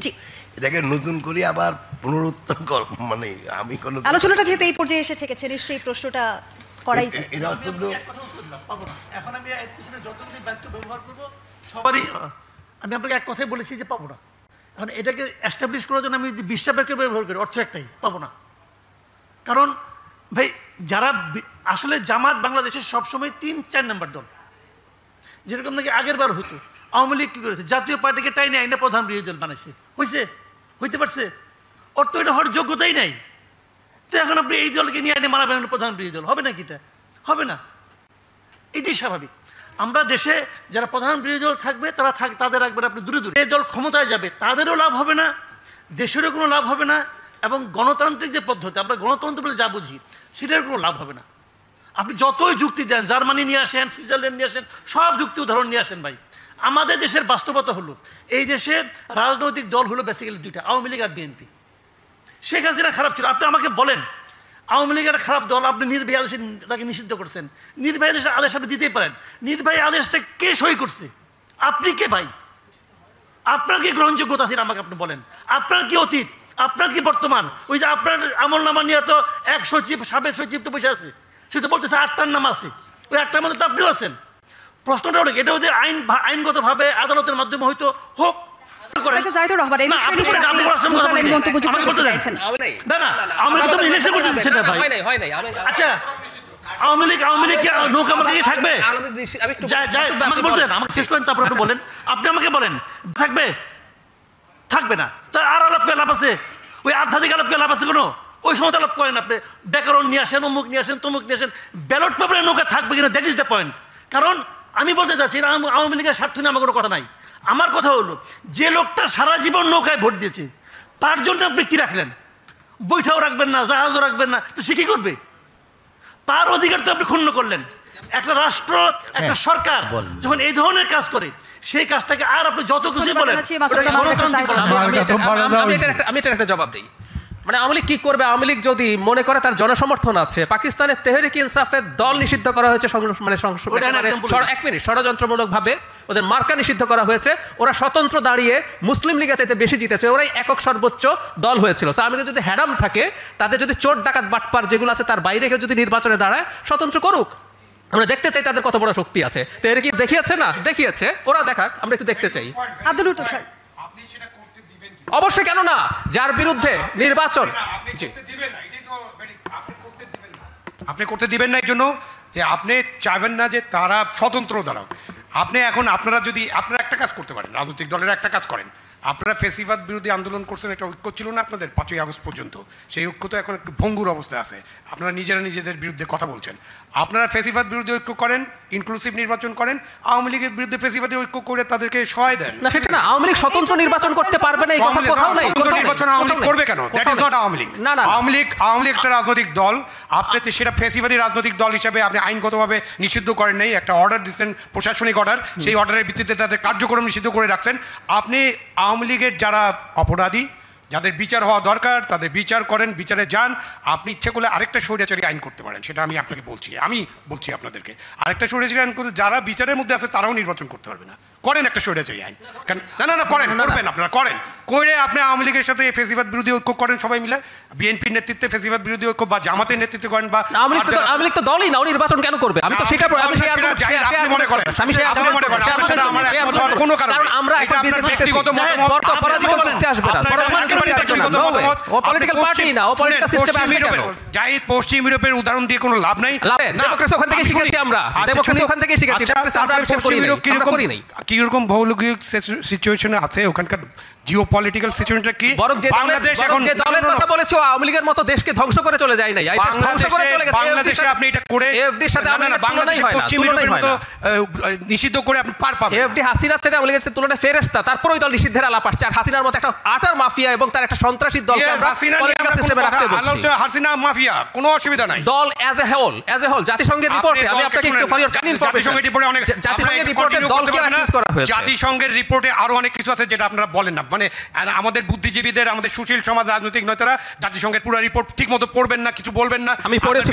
জি এটাকে নতুন করে আবার পুনরুত্থান মানে আমি কোনো আলোচনাটা যেহেতু এই পর্যায়ে এসে ঠেকেছে নিশ্চয়ই প্রশ্নটা করাই যায়। এটা অত্যন্ত এখন আমি এর পিছনে যতগুলি বাক্য ব্যবহার করব সবারই আমি আপনাকে এক কথাই বলেছি যে পাবো না। এখন এটাকে এস্টাবলিশ করার জন্য আমি যদি 20টা বাক্য ব্যবহার করি অর্থ একটাই, পাবো না। কারণ ভাই যারা আসলে জামাত বাংলাদেশের সবসময় 3-4 নম্বর দল, যেরকম নাকি আগের বার হইতো। আওয়ামী লীগ কি করেছে? জাতীয় পার্টিকে টাইনে আইনে প্রধান বিরোধী দল বানাইছে। হইতে পারছে? ওর তো এটা হওয়ার যোগ্যতাই নাই। তো এখন আপনি এই দলকে নিয়ে আইনে মানাবেন প্রধান বিরোধী দল, হবে নাকি? এটা হবে না, এটাই স্বাভাবিক। আমরা দেশে যারা প্রধান বিরোধী দল থাকবে তাদের রাখবেন আপনি দূরে দূরে। এই দল ক্ষমতায় যাবে তাদেরও লাভ হবে না, দেশেরও কোনো লাভ হবে না, এবং গণতান্ত্রিক যে পদ্ধতি আমরা গণতন্ত্র বলে যা বুঝি সেটার কোনো লাভ হবে না। আপনি যতই যুক্তি দেন, জার্মানি নিয়ে আসেন, সুইজারল্যান্ড নিয়ে আসেন, সব যুক্তি উদাহরণ নিয়ে আসেন ভাই, আমাদের দেশের বাস্তবতা হলো এই দেশের রাজনৈতিক দল হলো বেসিক্যালি দুইটা, আওয়ামী লীগ আর বিএনপি। শেখ হাসিনা খারাপ ছিল, আপনি আমাকে বলেন আওয়ামী লীগের খারাপ দল, আপনি নির্বাহী আদেশে তাকে নিষিদ্ধ করছেন। নির্বাহী আদেশ আপনি দিতেই পারেন, নির্বাহী আদেশটা কে সই করছে? আপনি কে ভাই? আপনার কি গ্রহণযোগ্যতা আছে আমাকে আপনি বলেন? আপনার কি অতীত, আপনার কি বর্তমান? ওই যে আপনার আমলনামা নিয়ে তো এক সচিব, সাবেক সচিব তো বসে আছে, সে তো বলতেছে 8টার নাম আছে, ওই 8টার মধ্যে তো আপনিও আছেন। প্রশ্নটা হলো এটা যদি আইনগতভাবে আদালতের মাধ্যমে হয়তো হোক। আচ্ছা আওয়ামী লীগ নৌকা মার্কা থাকবে? আমাকে বলতেন, আমাকে শেষ করেন, তারপর আপনি বলেন। আপনি আমাকে বলেন থাকবে, থাকবে না, তা আর আলাপ লাভ আছে? ওই আধ্যাত্মিক আলাপ লাভ আছে কোনো? ওই সময় আলাপ করেন আপনি, ব্যাকরণ নিয়ে আসেন, অমুক নিয়ে আসেন, তমুক নিয়ে আসেন, ব্যালট পেপারে নৌকা থাকবে কিনা, দ্যাট ইজ দ্য পয়েন্ট। কারণ আমি বলতে চাচ্ছি আওয়ামী লীগের স্বার্থ নিয়ে আমার কোনো কথা নাই। আমার কথা হলো যে লোকটা সারা জীবন নৌকায় ভোট দিয়েছে তার জন্য আপনি কি রাখলেন? বৈঠাও রাখবেন না, জাহাজও রাখবেন না, তো সে কি করবে? তার অধিকার তো আপনি ক্ষুণ্ণ করলেন। একটা রাষ্ট্র, একটা সরকার যখন এই ধরনের কাজ করে সেই কাজটাকে আর আপনি যত কিছু বলেন। আমি এটা একটা জবাব দিই, মানে আওয়ামী লীগ কি করবে? আওয়ামী লীগ যদি মনে করে তার জনসমর্থন আছে, পাকিস্তানের তেহরিক ইনসাফের দল নিষিদ্ধ করা হয়েছে, এক মিনিট, ষড়যন্ত্রমূলক ভাবে ওদের মার্কা নিষিদ্ধ করা হয়েছে, ওরা স্বতন্ত্র দাঁড়িয়ে মুসলিম লীগের চাইতে বেশি জিতেছে, ওরাই একক সর্বোচ্চ দল হয়েছিল। আওয়ামী লীগ যদি হ্যাডাম থাকে, তাদের যদি চোর ডাকাত বাটপার যেগুলো আছে তার বাইরে কেউ যদি নির্বাচনে দাঁড়ায়, স্বতন্ত্র করুক, আমরা দেখতে চাই তাদের কত বড় শক্তি আছে। তেহরিক দেখিয়েছে না, দেখিয়েছে, ওরা দেখাক, আমরা একটু দেখতে চাই। আব্দুল তুষার, অবশ্যই, কেন না? যার বিরুদ্ধে নির্বাচন, আপনি করতে দিবেন না এই জন্য যে আপনি চাইবেন না যে তারা স্বতন্ত্র দাঁড়াও। আপনি এখন আপনারা একটা কাজ করতে পারেন, রাজনৈতিক দলের একটা কাজ করেন, আপনারা ফেসিবাদ বিরোধী আন্দোলন করছেন, একটা ঐক্য ছিল না আপনাদের 5ই আগস্ট পর্যন্ত, সেই ঐক্য তো এখন একটু ভঙ্গুর অবস্থায় আছে। আপনারা নিজেদের বিরুদ্ধে কথা বলছেন। আপনারা ফেসিবাদ বিরোধী ঐক্য করেন, ইনক্লুসিভ নির্বাচন করেন, আওয়ামী লীগের বিরুদ্ধে ফেসিবাদী ঐক্য করে তাদেরকে সহায় দেন। না সেটা না, আওয়ামী লীগ স্বতন্ত্র নির্বাচন করতে পারবে না, এই কথা কোথাও নাই। স্বতন্ত্র নির্বাচন আওয়ামী লীগ করবে কেন? That is not Awami League. Awami League একটা রাজনৈতিক দল, আপনি সেটা ফেসিবাদী রাজনৈতিক দল হিসেবে আপনি আইনগতভাবে নিষিদ্ধ করেন নাই, একটা অর্ডার দিচ্ছেন, প্রশাসনিক অর্ডার, সেই অর্ডারের ভিত্তিতে তাদের কার্যক্রম নিষিদ্ধ করে রাখছেন। আপনি আওয়ামী লীগের যারা অপরাধী, যাদের বিচার হওয়া দরকার তাদের বিচার করেন, বিচারে যান। আপনি ইচ্ছে করলে আরেকটা স্বৈরাচারী আইন করতে পারেন, সেটা আমি আপনাকে বলছি, আপনাদেরকে আরেকটা স্বৈরাচারী আইন করতে, যারা বিচারের মধ্যে আছে তারাও নির্বাচন করতে পারবে না। করেন একটা স্বৈরাচারী আইন, না করবেন, আপনারা করেন, করে আপনি আওয়ামী লীগের সাথে ফেসিবাদ বিরোধী ঐক্য করেন, সবাই মিলে বিএনপির নেতৃত্বে ফেসিবাদ বিরোধী ঐক্য বা জামাতের নেতৃত্বে করেন। বা আওয়ামী লীগ তো দলই না, নির্বাচন কেন করবে? আমি তো সেটা মনে করেন, কোনো কারণ আমরা ব্যক্তিগত পশ্চিম ইউরোপের উদাহরণ দিয়ে কোনো লাভ নাই। কিরকম ভৌগোলিক সিচুয়েশনে আছে ওখানকার জিওপলিটিক্যাল সিচুয়েশনটা কি? বাংলাদেশ এখন যে দলের কথা বলেছো আওয়ামী লীগের মতো দেশকে ধ্বংস করে চলে যায় নাই, বাংলাদেশে আপনি এটা করে এফডির সাথে বাংলাদেশে পশ্চিম ইউরোপের মতো নিষিদ্ধ করে আপনি পার পাবেন। এফডি হাসিনার সাথে আওয়ামী লীগের তুলনায় ফেরেশতা, তারপর ওই দল নিষিদ্ধের আলাপ আসছে। আর হাসিনার মতো একটা আটার মাফিয়া এবং তার একটা সন্ত্রাসী দলকে আমরা পলিটিক্যাল সিস্টেমে রাখতে বলছি। হাসিনা মাফিয়া, কোনো অসুবিধা নাই। দল অ্যাজ এ হোল জাতিসংঘের রিপোর্টে, আমি আপনাকে একটু ফর ইওর ইনফরমেশন, জাতিসংঘের রিপোর্টে অনেক, জাতিসংঘের রিপোর্টে দলকে অ্যাক্সেস করা হয়েছে, জাতিসংঘের রিপোর্টে আরো অনেক কিছু আছে যেটা আপনারা বলেন না, মানে আর আমাদের বুদ্ধিজীবীদের, আমাদের সুশীল সমাজ, রাজনৈতিক নেতারা জাতিসংঘের পুরো রিপোর্ট ঠিক মতো পড়বেন না, কিছু বলবেন না। আমি পড়েছি,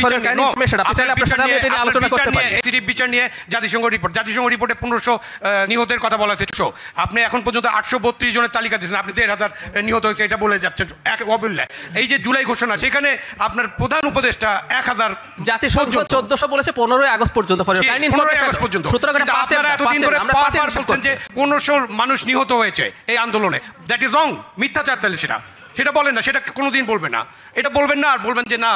বিচার নিয়ে জাতিসংঘ রিপোর্টে 1500 নিহতের কথা বলা হয়েছে। আপনি এখন পর্যন্ত 832 জনের তালিকা দিয়েছেন, আপনি 1500 নিহত হয়েছে এটা বলে যাচ্ছেন অবহেলায়। এই যে জুলাই ঘোষণা, সেখানে আপনার প্রধান উপদেষ্টা 1000 জাতিসংঘ 1400 বলেছে 15 আগস্ট পর্যন্ত। 15 আগস্ট পর্যন্ত। কিন্তু আপনারা এতদিন ধরে বারবার বলছেন যে 1500 মানুষ নিহত হয়েছে এই আন্দোলনে। দ্যাট ইজ রং, মিথ্যাচার। তাহলে সেটা বলেন না, সেটা কোনোদিন বলবেন না, এটা বলবেন না। আর বলবেন যে না